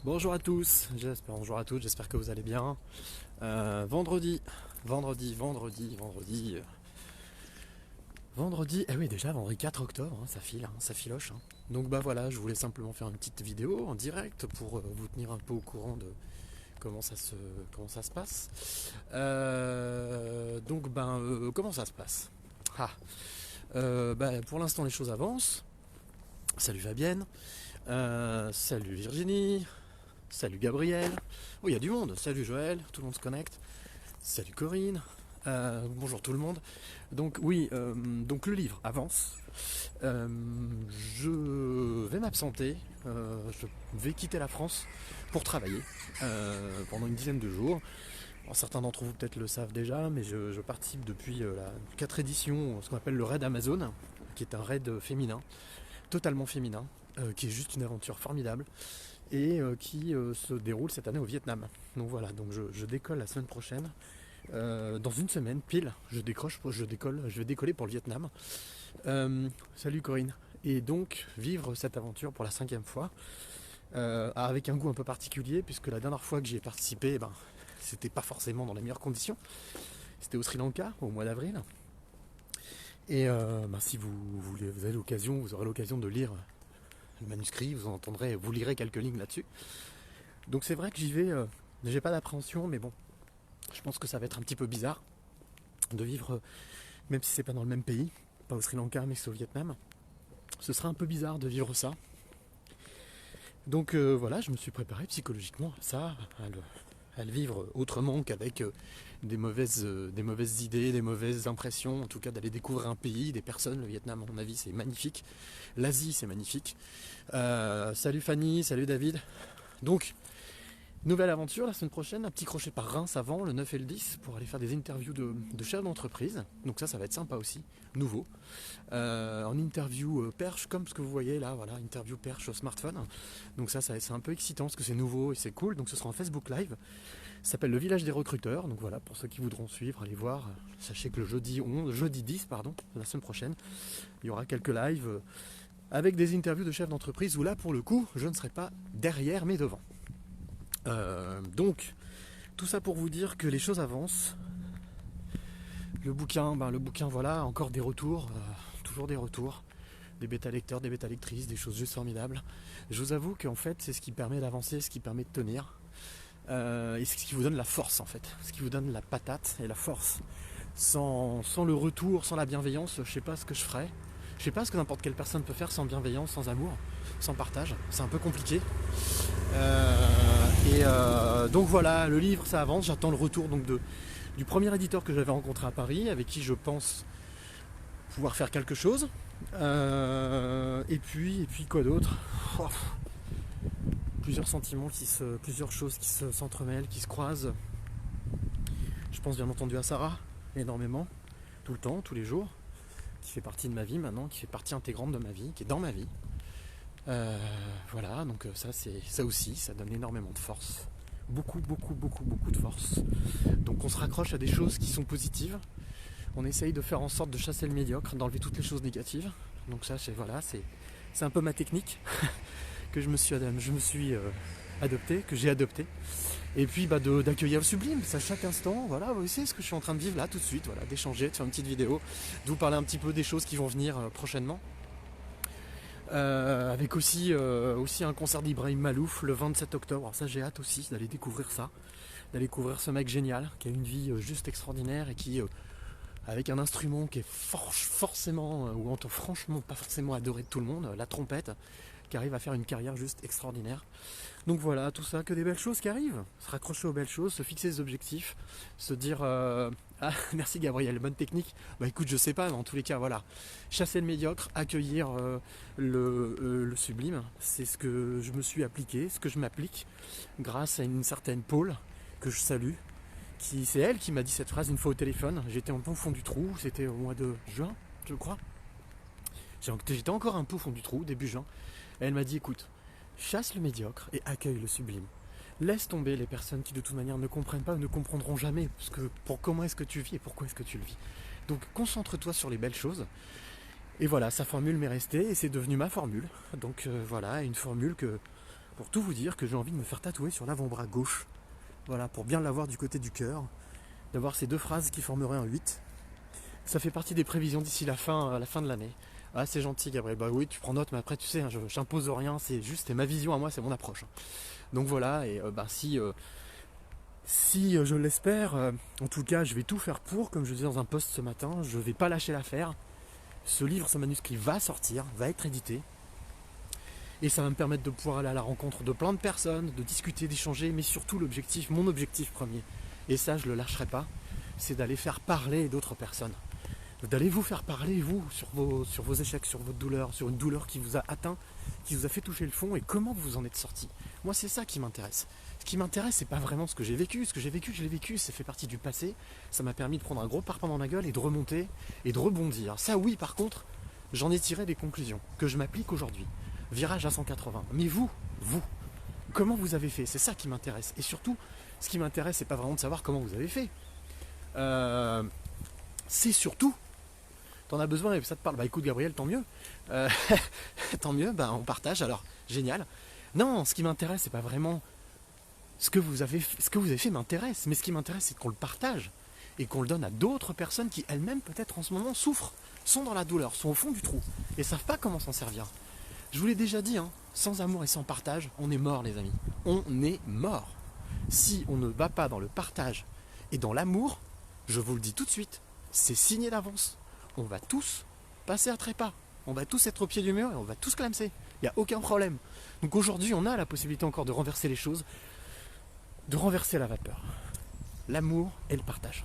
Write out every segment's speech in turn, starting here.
Bonjour à tous, bonjour à toutes, j'espère que vous allez bien. Vendredi, vendredi, eh oui déjà vendredi 4 octobre, hein, ça file, hein, ça filoche. Hein. Donc bah voilà, je voulais simplement faire une petite vidéo en direct pour vous tenir un peu au courant de comment ça se passe. Comment ça se passe? Ah, pour l'instant les choses avancent. Salut Fabienne, salut Virginie, salut Gabriel. Oh, il y a du monde. Salut Joël, tout le monde se connecte. Salut Corinne. Bonjour tout le monde. Donc oui, donc le livre avance. Euh, je vais m'absenter. Je vais quitter la France pour travailler pendant une dizaine de jours. Alors, certains d'entre vous peut-être le savent déjà, mais je participe depuis la 4 éditions, ce qu'on appelle le raid Amazon, qui est un raid féminin, totalement féminin, qui est juste une aventure formidable et qui se déroule cette année au Vietnam. Donc voilà, donc je décolle la semaine prochaine. Dans une semaine, pile, je vais décoller pour le Vietnam. Salut Corinne. Et donc vivre cette aventure pour la 5e fois, avec un goût un peu particulier, puisque la dernière fois que j'y ai participé, c'était pas forcément dans les meilleures conditions. C'était au Sri Lanka, au mois d'avril. Et si vous avez l'occasion, vous aurez l'occasion de lire le manuscrit, vous lirez quelques lignes là-dessus. Donc c'est vrai que j'y vais, j'ai pas d'appréhension, mais bon, je pense que ça va être un petit peu bizarre de vivre, même si c'est pas dans le même pays, pas au Sri Lanka, mais c'est au Vietnam. Ce sera un peu bizarre de vivre ça. Donc voilà, je me suis préparé psychologiquement à ça, à le vivre autrement qu'avec des mauvaises idées, des mauvaises impressions, en tout cas d'aller découvrir un pays, des personnes. Le Vietnam, à mon avis, c'est magnifique. L'Asie, c'est magnifique. Salut Fanny, salut David. Donc, nouvelle aventure la semaine prochaine, un petit crochet par Reims avant, le 9 et le 10, pour aller faire des interviews de chefs d'entreprise. Donc ça va être sympa aussi, nouveau. En interview perche, comme ce que vous voyez là, voilà, interview perche au smartphone. Donc ça c'est un peu excitant parce que c'est nouveau et c'est cool. Donc ce sera en Facebook Live. Ça s'appelle le village des recruteurs. Donc voilà, pour ceux qui voudront suivre, allez voir. Sachez que le jeudi 10, pardon, la semaine prochaine, il y aura quelques lives avec des interviews de chefs d'entreprise où là pour le coup, je ne serai pas derrière mais devant. Donc, tout ça pour vous dire que les choses avancent. Le bouquin, voilà, encore des retours, toujours des retours, des bêta lecteurs, des bêta lectrices, des choses juste formidables. Je vous avoue qu'en fait, c'est ce qui permet d'avancer, ce qui permet de tenir, et c'est ce qui vous donne la force en fait, ce qui vous donne la patate et la force. Sans le retour, sans la bienveillance, je sais pas ce que je ferais. Je sais pas ce que n'importe quelle personne peut faire sans bienveillance, sans amour, sans partage. C'est un peu compliqué. Donc voilà, le livre ça avance, j'attends le retour du premier éditeur que j'avais rencontré à Paris, avec qui je pense pouvoir faire quelque chose. Et puis quoi d'autre? Oh, plusieurs sentiments plusieurs choses s'entremêlent, qui se croisent. Je pense bien entendu à Sarah, énormément, tout le temps, tous les jours, qui fait partie de ma vie maintenant, qui fait partie intégrante de ma vie, qui est dans ma vie. Voilà, donc ça aussi, ça donne énormément de force. Beaucoup de force. Donc on se raccroche à des choses qui sont positives. On essaye de faire en sorte de chasser le médiocre, d'enlever toutes les choses négatives. Donc ça, c'est un peu ma technique que je me suis adopté, que j'ai adopté. Et puis d'accueillir le sublime, ça à chaque instant. Voilà, vous voyez ce que je suis en train de vivre là tout de suite, voilà, d'échanger, de faire une petite vidéo, de vous parler un petit peu des choses qui vont venir prochainement. Avec aussi un concert d'Ibrahim Malouf le 27 octobre. Alors ça j'ai hâte aussi d'aller découvrir ça, d'aller découvrir ce mec génial qui a une vie juste extraordinaire et qui avec un instrument qui est forcément franchement pas forcément adoré de tout le monde, la trompette, qui arrive à faire une carrière juste extraordinaire. Donc voilà, tout ça, que des belles choses qui arrivent. Se raccrocher aux belles choses, se fixer des objectifs, se dire ah merci Gabriel, bonne technique. Bah écoute, je sais pas, mais en tous les cas, voilà. Chasser le médiocre, accueillir le sublime, c'est ce que je me suis appliqué, ce que je m'applique, grâce à une certaine Paul, que je salue. C'est elle qui m'a dit cette phrase une fois au téléphone. J'étais un peu au fond du trou, c'était au mois de juin, je crois. J'étais encore un peu au fond du trou, début juin. Et elle m'a dit écoute, chasse le médiocre et accueille le sublime. Laisse tomber les personnes qui de toute manière ne comprennent pas ou ne comprendront jamais comment est-ce que tu vis et pourquoi est-ce que tu le vis. Donc concentre-toi sur les belles choses. Et voilà, sa formule m'est restée et c'est devenu ma formule. Donc voilà, une formule pour tout vous dire, que j'ai envie de me faire tatouer sur l'avant-bras gauche. Voilà, pour bien l'avoir du côté du cœur, d'avoir ces 2 phrases qui formeraient un 8. Ça fait partie des prévisions d'ici la fin de l'année. Ah, c'est gentil, Gabriel. Bah oui, tu prends note, mais après, tu sais, hein, je n'impose rien, c'est ma vision à moi, c'est mon approche. Donc voilà, et si je l'espère, en tout cas, je vais tout faire pour, comme je disais dans un post ce matin, je ne vais pas lâcher l'affaire. Ce livre, ce manuscrit va sortir, va être édité. Et ça va me permettre de pouvoir aller à la rencontre de plein de personnes, de discuter, d'échanger, mais surtout l'objectif, mon objectif premier, et ça je ne le lâcherai pas, c'est d'aller faire parler d'autres personnes. D'aller vous faire parler, vous, sur vos échecs, sur votre douleur, sur une douleur qui vous a atteint, qui vous a fait toucher le fond, et comment vous en êtes sorti. Moi, c'est ça qui m'intéresse. Ce qui m'intéresse, c'est pas vraiment ce que j'ai vécu. Ce que j'ai vécu, je l'ai vécu, ça fait partie du passé. Ça m'a permis de prendre un gros parpaing dans la gueule et de remonter et de rebondir. Ça, oui, par contre, j'en ai tiré des conclusions que je m'applique aujourd'hui. Virage à 180. Mais vous, comment vous avez fait? C'est ça qui m'intéresse. Et surtout, ce qui m'intéresse, c'est pas vraiment de savoir comment vous avez fait. C'est surtout... T'en as besoin et ça te parle. Bah écoute Gabriel, tant mieux. Tant mieux, bah on partage alors. Génial. Non, ce qui m'intéresse, c'est pas vraiment ce que vous avez fait m'intéresse. Mais ce qui m'intéresse, c'est qu'on le partage et qu'on le donne à d'autres personnes qui elles-mêmes peut-être en ce moment souffrent, sont dans la douleur, sont au fond du trou et savent pas comment s'en servir. Je vous l'ai déjà dit, hein, sans amour et sans partage, on est mort les amis. On est mort. Si on ne va pas dans le partage et dans l'amour, je vous le dis tout de suite, c'est signé d'avance. On va tous passer à trépas. On va tous être au pied du mur et on va tous clamser. Il n'y a aucun problème. Donc aujourd'hui, on a la possibilité encore de renverser les choses, de renverser la vapeur. L'amour et le partage.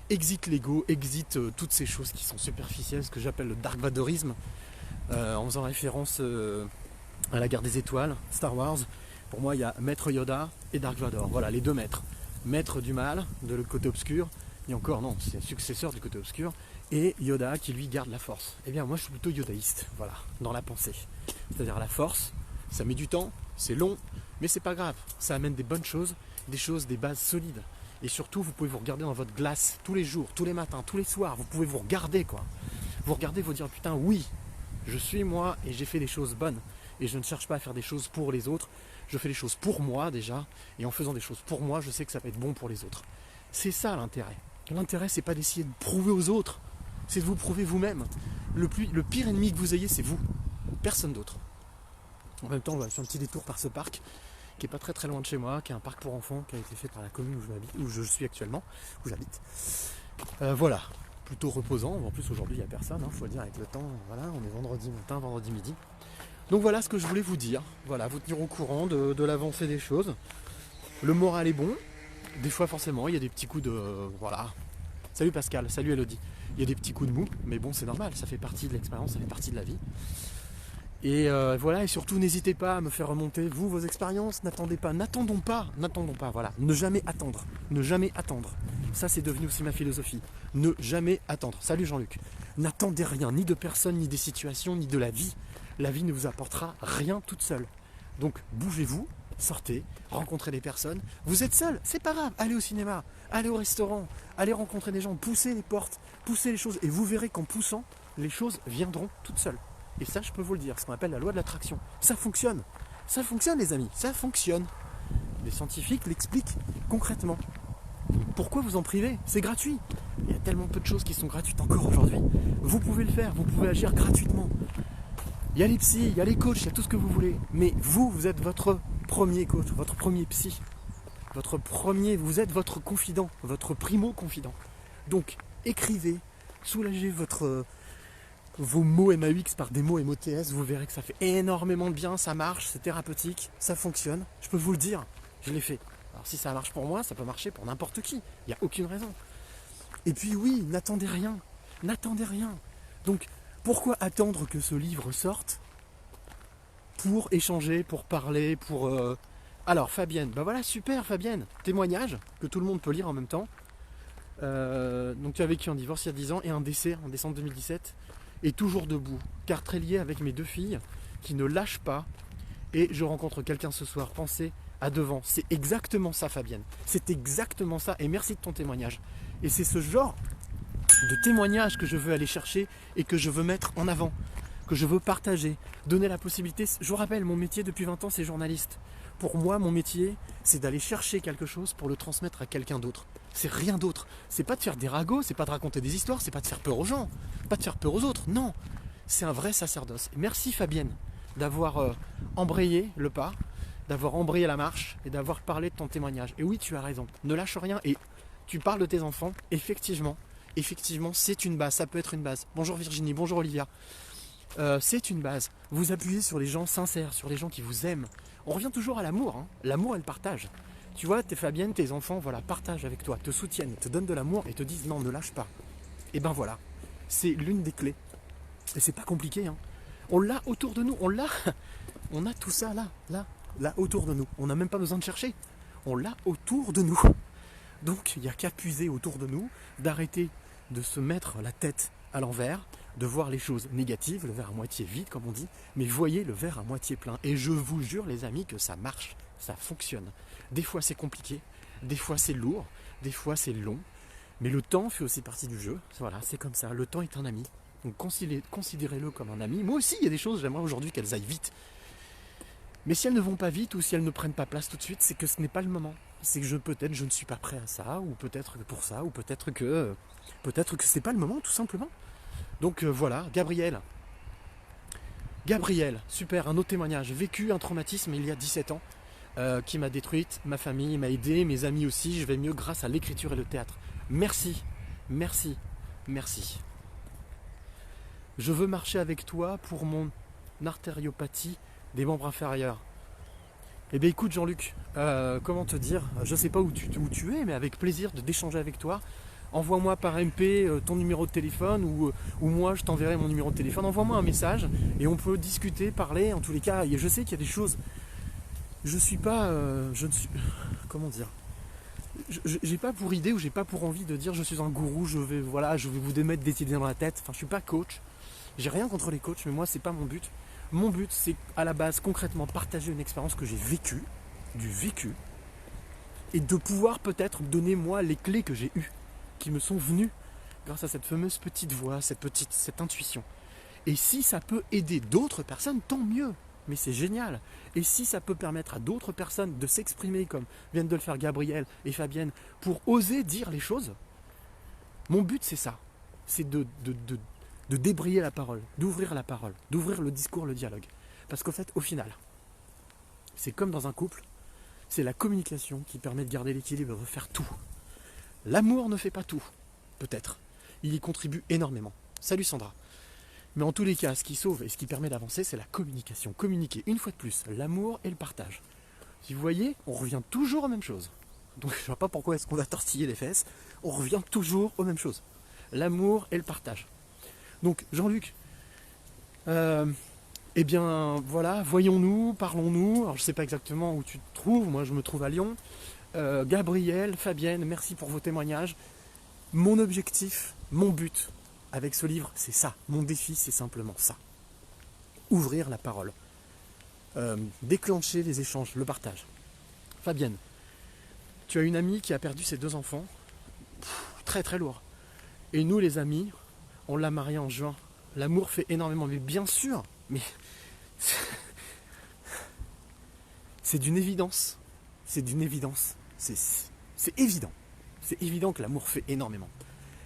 Exit l'ego, exit toutes ces choses qui sont superficielles, ce que j'appelle le dark vadorisme, en faisant référence à la guerre des étoiles, Star Wars. Pour moi, il y a Maître Yoda et Dark Vador. Voilà, les 2 maîtres. Maître du mal, de le côté obscur, et encore non, c'est successeur du côté obscur, et Yoda qui lui garde la force. Eh bien moi je suis plutôt yodaïste, voilà, dans la pensée. C'est-à-dire la force, ça met du temps, c'est long, mais c'est pas grave, ça amène des bonnes choses, des bases solides. Et surtout vous pouvez vous regarder dans votre glace tous les jours, tous les matins, tous les soirs, vous pouvez vous regarder quoi. Vous regardez, vous dire putain oui, je suis moi et j'ai fait des choses bonnes. Et je ne cherche pas à faire des choses pour les autres, je fais des choses pour moi déjà, et en faisant des choses pour moi, je sais que ça va être bon pour les autres. C'est ça l'intérêt. L'intérêt, c'est pas d'essayer de prouver aux autres, c'est de vous prouver vous-même. Le pire ennemi que vous ayez, c'est vous, personne d'autre. En même temps, je fais un petit détour par ce parc, qui est pas très très loin de chez moi, qui est un parc pour enfants, qui a été fait par la commune où je suis actuellement, où j'habite. Voilà, plutôt reposant. En plus, aujourd'hui, il n'y a personne, faut le dire, avec le temps. Voilà, on est vendredi matin, vendredi midi. Donc voilà ce que je voulais vous dire. Voilà, vous tenir au courant de l'avancée des choses. Le moral est bon. Des fois, forcément, il y a des petits coups de... voilà. Salut Pascal, salut Elodie. Il y a des petits coups de mou, mais bon, c'est normal. Ça fait partie de l'expérience, ça fait partie de la vie. Et voilà, et surtout, n'hésitez pas à me faire remonter, vous, vos expériences. N'attendons pas, voilà. Ne jamais attendre. Ça, c'est devenu aussi ma philosophie. Ne jamais attendre. Salut Jean-Luc. N'attendez rien, ni de personne, ni des situations, ni de la vie. La vie ne vous apportera rien toute seule. Donc, bougez-vous, sortez, rencontrez des personnes. Vous êtes seul, c'est pas grave. Allez au cinéma, allez au restaurant, allez rencontrer des gens, poussez les portes, poussez les choses. Et vous verrez qu'en poussant, les choses viendront toutes seules. Et ça, je peux vous le dire, ce qu'on appelle la loi de l'attraction. Ça fonctionne. Ça fonctionne, les amis. Ça fonctionne. Les scientifiques l'expliquent concrètement. Pourquoi vous en privez? C'est gratuit. Il y a tellement peu de choses qui sont gratuites encore aujourd'hui. Vous pouvez le faire, vous pouvez agir gratuitement. Il y a les psys, il y a les coachs, il y a tout ce que vous voulez. Mais vous êtes votre premier coach, votre premier psy. Vous êtes votre confident, votre primo-confident. Donc, écrivez, soulagez vos mots MAUX par des mots MOTS, vous verrez que ça fait énormément de bien, ça marche, c'est thérapeutique, ça fonctionne. Je peux vous le dire, je l'ai fait. Alors si ça marche pour moi, ça peut marcher pour n'importe qui. Il n'y a aucune raison. Et puis oui, n'attendez rien. Donc, pourquoi attendre que ce livre sorte pour échanger, pour parler, pour... Alors Fabienne, bah voilà, super Fabienne. Témoignage que tout le monde peut lire en même temps. Donc tu as vécu un divorce il y a 10 ans et un décès en décembre 2017. Et toujours debout, car très lié avec mes 2 filles qui ne lâchent pas. Et je rencontre quelqu'un ce soir, pensez à devant. C'est exactement ça Fabienne. C'est exactement ça et merci de ton témoignage. Et c'est ce genre de témoignage que je veux aller chercher et que je veux mettre en avant. que je veux partager, donner la possibilité. Je vous rappelle, mon métier depuis 20 ans, c'est journaliste. Pour moi, mon métier, c'est d'aller chercher quelque chose pour le transmettre à quelqu'un d'autre. C'est rien d'autre. C'est pas de faire des ragots, c'est pas de raconter des histoires, c'est pas de faire peur aux gens, pas de faire peur aux autres. Non, c'est un vrai sacerdoce. Et merci Fabienne d'avoir embrayé le pas, d'avoir embrayé la marche et d'avoir parlé de ton témoignage. Et oui, tu as raison. Ne lâche rien et tu parles de tes enfants. Effectivement, c'est une base. Ça peut être une base. Bonjour Virginie, bonjour Olivia. C'est une base. Vous appuyez sur les gens sincères, sur les gens qui vous aiment. On revient toujours à l'amour. Hein. L'amour et le partage. Tu vois, tes Fabienne, tes enfants, voilà, partagent avec toi, te soutiennent, te donnent de l'amour et te disent non, ne lâche pas. Et ben voilà, c'est l'une des clés. Et c'est pas compliqué. Hein. On l'a autour de nous, on l'a. On a tout ça là autour de nous. On n'a même pas besoin de chercher. On l'a autour de nous. Donc il n'y a qu'à puiser autour de nous, d'arrêter de se mettre la tête à l'envers, de voir les choses négatives, le verre à moitié vide comme on dit, mais voyez le verre à moitié plein. Et je vous jure les amis que ça marche, ça fonctionne. Des fois c'est compliqué, des fois c'est lourd, des fois c'est long, mais le temps fait aussi partie du jeu. Voilà, c'est comme ça, le temps est un ami. Donc considérez-le comme un ami. Moi aussi il y a des choses, j'aimerais aujourd'hui qu'elles aillent vite. Mais si elles ne vont pas vite ou si elles ne prennent pas place tout de suite, c'est que ce n'est pas le moment. C'est que peut-être je ne suis pas prêt à ça, ou peut-être que pour ça, ou peut-être que c'est pas le moment tout simplement. Donc voilà, Gabriel, super, un autre témoignage. J'ai vécu un traumatisme il y a 17 ans qui m'a détruite, ma famille m'a aidé, mes amis aussi, je vais mieux grâce à l'écriture et le théâtre. Merci, merci, merci. Je veux marcher avec toi pour mon artériopathie des membres inférieurs. Eh bien écoute Jean-Luc, comment te dire, je sais pas où tu es, mais avec plaisir d'échanger avec toi. Envoie-moi par MP ton numéro de téléphone ou moi je t'enverrai mon numéro de téléphone. Envoie-moi un message et on peut discuter, parler. En tous les cas, je sais qu'il y a des choses. Je suis pas, je ne suis, comment dire, j'ai pas pour idée ou j'ai pas pour envie de dire je suis un gourou. Je vais vous démettre des idées dans la tête. Enfin, je suis pas coach. J'ai rien contre les coachs, mais moi c'est pas mon but. Mon but, c'est à la base concrètement partager une expérience que j'ai vécue, et de pouvoir peut-être donner moi les clés que j'ai eues, qui me sont venues grâce à cette fameuse petite voix, cette intuition. Et si ça peut aider d'autres personnes, tant mieux. Mais c'est génial. Et si ça peut permettre à d'autres personnes de s'exprimer comme viennent de le faire Gabriel et Fabienne, pour oser dire les choses, mon but c'est ça. C'est de débrayer la parole, d'ouvrir la parole, d'ouvrir le discours, le dialogue. Parce qu'au fait, au final, c'est comme dans un couple, c'est la communication qui permet de garder l'équilibre et de faire tout. L'amour ne fait pas tout, peut-être. Il y contribue énormément. Salut Sandra. Mais en tous les cas, ce qui sauve et ce qui permet d'avancer, c'est la communication. Communiquer, une fois de plus, l'amour et le partage. Si vous voyez, on revient toujours aux mêmes choses. Donc je ne vois pas pourquoi est-ce qu'on va tortiller les fesses. On revient toujours aux mêmes choses. L'amour et le partage. Donc Jean-Luc, eh bien voilà, voyons-nous, parlons-nous. Alors je ne sais pas exactement où tu te trouves, moi je me trouve à Lyon. Gabriel, Fabienne, merci pour vos témoignages. Mon objectif, mon but avec ce livre, c'est ça. Mon défi, c'est simplement ça. Ouvrir la parole. Déclencher les échanges, le partage. Fabienne, tu as une amie qui a perdu ses 2 enfants. Très très lourd. Et nous les amis, on l'a mariée en juin. L'amour fait énormément, mais bien sûr, mais c'est d'une évidence. C'est d'une évidence. C'est évident. C'est évident que l'amour fait énormément.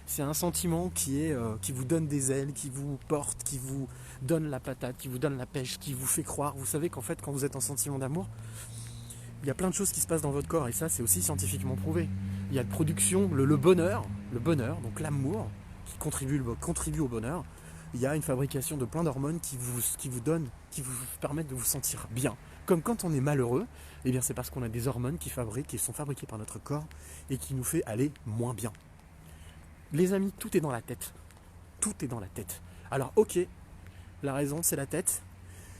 C'est un sentiment qui vous donne des ailes, qui vous porte, qui vous donne la patate, qui vous donne la pêche, qui vous fait croire. Vous savez qu'en fait, quand vous êtes en sentiment d'amour, il y a plein de choses qui se passent dans votre corps, et ça, c'est aussi scientifiquement prouvé. Il y a de production, le bonheur, donc l'amour, qui contribue au bonheur. Il y a une fabrication de plein d'hormones qui vous donnent, qui vous permettent de vous sentir bien. Comme quand on est malheureux, eh bien c'est parce qu'on a des hormones qui sont fabriquées par notre corps et qui nous fait aller moins bien. Les amis, tout est dans la tête. Tout est dans la tête. Alors ok, la raison c'est la tête.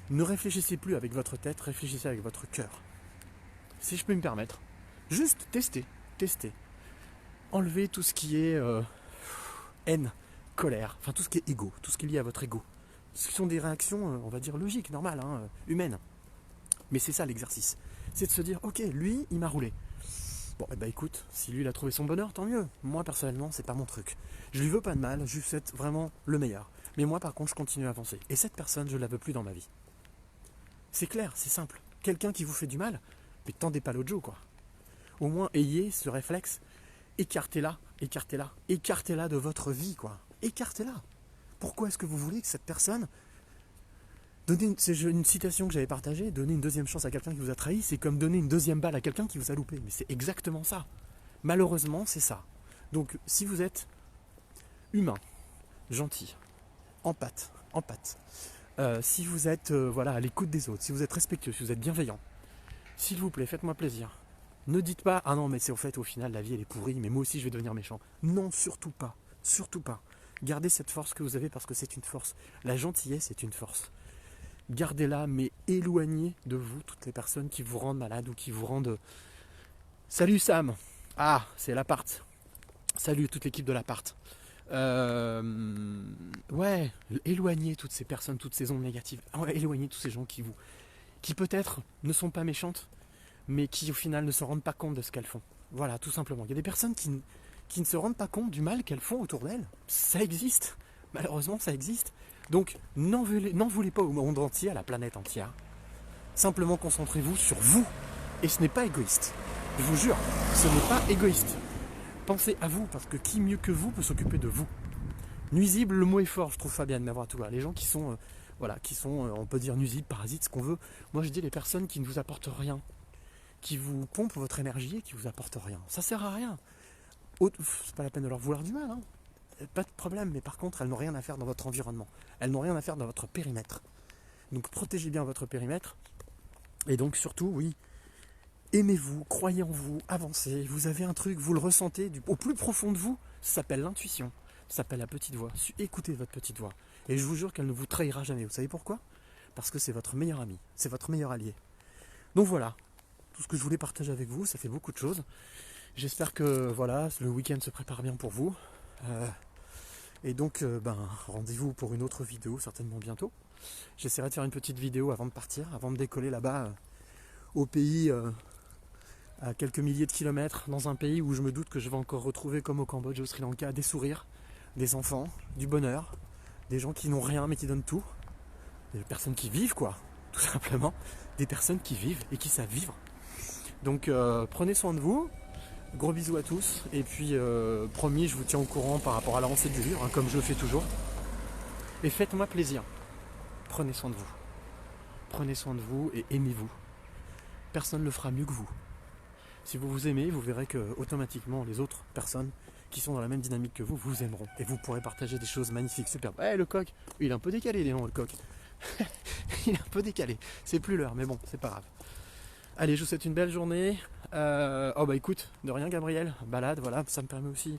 Ne réfléchissez plus avec votre tête, réfléchissez avec votre cœur. Si je peux me permettre, juste tester. Enlevez tout ce qui est haine, colère, enfin tout ce qui est égo, tout ce qui est lié à votre égo. Ce sont des réactions, on va dire, logiques, normales, humaines. Mais c'est ça l'exercice. C'est de se dire, ok, lui, il m'a roulé. Bon, eh ben écoute, si lui il a trouvé son bonheur, tant mieux. Moi personnellement, c'est pas mon truc. Je lui veux pas de mal, je lui souhaite vraiment le meilleur. Mais moi par contre je continue à avancer. Et cette personne je la veux plus dans ma vie. C'est clair, c'est simple. Quelqu'un qui vous fait du mal, mais tendez pas l'autre joue quoi. Au moins ayez ce réflexe, écartez-la, écartez-la, écartez-la de votre vie quoi. Écartez-la. Pourquoi est-ce que vous voulez que cette personne... C'est une citation que j'avais partagée, donner une deuxième chance à quelqu'un qui vous a trahi, c'est comme donner une deuxième balle à quelqu'un qui vous a loupé. Mais c'est exactement ça. Malheureusement, c'est ça. Donc, si vous êtes humain, gentil, empathe, si vous êtes voilà, à l'écoute des autres, si vous êtes respectueux, si vous êtes bienveillant, s'il vous plaît, faites-moi plaisir. Ne dites pas, ah non, mais c'est au fait, au final, la vie, elle est pourrie, mais moi aussi, je vais devenir méchant. Non, surtout pas. Surtout pas. Gardez cette force que vous avez parce que c'est une force. La gentillesse est une force. Gardez-la, mais éloignez de vous toutes les personnes qui vous rendent malade ou qui vous rendent... Salut Sam. Ah, c'est l'appart. Salut toute l'équipe de l'appart. Ouais, éloignez toutes ces personnes, toutes ces ondes négatives. Ouais, éloignez tous ces gens qui peut-être ne sont pas méchantes, mais qui au final ne se rendent pas compte de ce qu'elles font. Voilà, tout simplement. Il y a des personnes qui ne se rendent pas compte du mal qu'elles font autour d'elles. Ça existe. Malheureusement, ça existe. Donc, n'en voulez pas au monde entier, à la planète entière. Simplement concentrez-vous sur vous. Et ce n'est pas égoïste. Je vous jure, ce n'est pas égoïste. Pensez à vous, parce que qui mieux que vous peut s'occuper de vous? Nuisible, le mot est fort, je trouve Fabienne, mais avoir tout là. Les gens qui sont, on peut dire nuisibles, parasites, ce qu'on veut. Moi, je dis les personnes qui ne vous apportent rien, qui vous pompent votre énergie et qui vous apportent rien. Ça sert à rien. C'est pas la peine de leur vouloir du mal, hein. Pas de problème, mais par contre, elles n'ont rien à faire dans votre environnement. Elles n'ont rien à faire dans votre périmètre. Donc protégez bien votre périmètre. Et donc surtout, oui, aimez-vous, croyez en vous, avancez. Vous avez un truc, vous le ressentez au plus profond de vous. Ça s'appelle l'intuition. Ça s'appelle la petite voix. Écoutez votre petite voix. Et je vous jure qu'elle ne vous trahira jamais. Vous savez pourquoi? Parce que c'est votre meilleur ami. C'est votre meilleur allié. Donc voilà. Tout ce que je voulais partager avec vous, ça fait beaucoup de choses. J'espère que voilà, le week-end se prépare bien pour vous. Et donc, rendez-vous pour une autre vidéo, certainement bientôt. J'essaierai de faire une petite vidéo avant de partir, avant de décoller là-bas, au pays, à quelques milliers de kilomètres, dans un pays où je me doute que je vais encore retrouver, comme au Cambodge et au Sri Lanka, des sourires, des enfants, du bonheur, des gens qui n'ont rien mais qui donnent tout, des personnes qui vivent, quoi, tout simplement, des personnes qui vivent et qui savent vivre. Donc, prenez soin de vous. Gros bisous à tous, et puis promis, je vous tiens au courant par rapport à l'avancée du livre, hein, comme je le fais toujours. Et faites-moi plaisir. Prenez soin de vous. Prenez soin de vous et aimez-vous. Personne ne le fera mieux que vous. Si vous vous aimez, vous verrez que automatiquement les autres personnes qui sont dans la même dynamique que vous, vous aimeront. Et vous pourrez partager des choses magnifiques, superbes. Ouais, le coq, il est un peu décalé, Léon, le coq. Il est un peu décalé. C'est plus l'heure, mais bon, c'est pas grave. Allez, je vous souhaite une belle journée. Écoute, de rien Gabriel, balade, voilà, ça me permet aussi,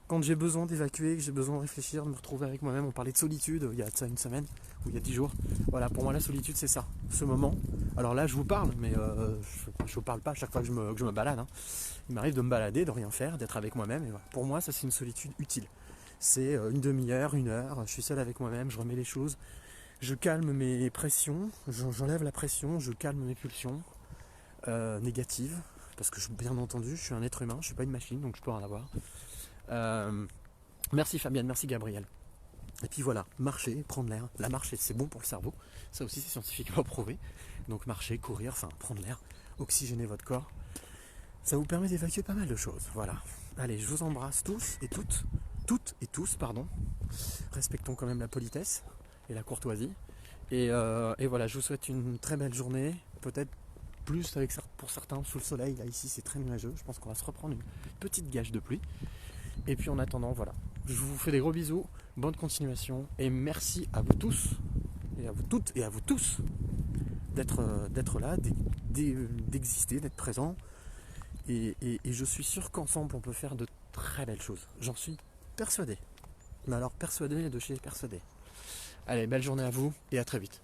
quand j'ai besoin d'évacuer, que j'ai besoin de réfléchir, de me retrouver avec moi-même. On parlait de solitude il y a de ça une semaine, ou il y a 10 jours. Voilà, pour moi la solitude c'est ça, ce moment. Alors là je vous parle, mais je vous parle pas à chaque fois que je me balade. Hein. Il m'arrive de me balader, de rien faire, d'être avec moi-même. Et voilà. Pour moi ça c'est une solitude utile. C'est une demi-heure, une heure, je suis seul avec moi-même, je remets les choses, je calme mes pressions, j'enlève la pression, je calme mes pulsions. Négative, parce que bien entendu je suis un être humain, je suis pas une machine, donc je peux en avoir. Merci Fabienne, merci Gabriel. Et puis voilà, marcher, prendre l'air. La marche c'est bon pour le cerveau, ça aussi c'est scientifiquement prouvé. Donc marcher, courir, enfin prendre l'air, oxygéner votre corps, ça vous permet d'évacuer pas mal de choses. Voilà. Allez, je vous embrasse tous et toutes et tous, pardon. Respectons quand même la politesse et la courtoisie. Et voilà, je vous souhaite une très belle journée, peut-être plus pour certains sous le soleil. Là ici c'est très nuageux, je pense qu'on va se reprendre une petite gâche de pluie. Et puis en attendant, voilà, je vous fais des gros bisous, bonne continuation et merci à vous tous et à vous toutes et à vous tous d'être là, d'exister, d'être présent. Et je suis sûr qu'ensemble on peut faire de très belles choses, j'en suis persuadé. Mais alors persuadé de chez persuadé. Allez, belle journée à vous et à très vite.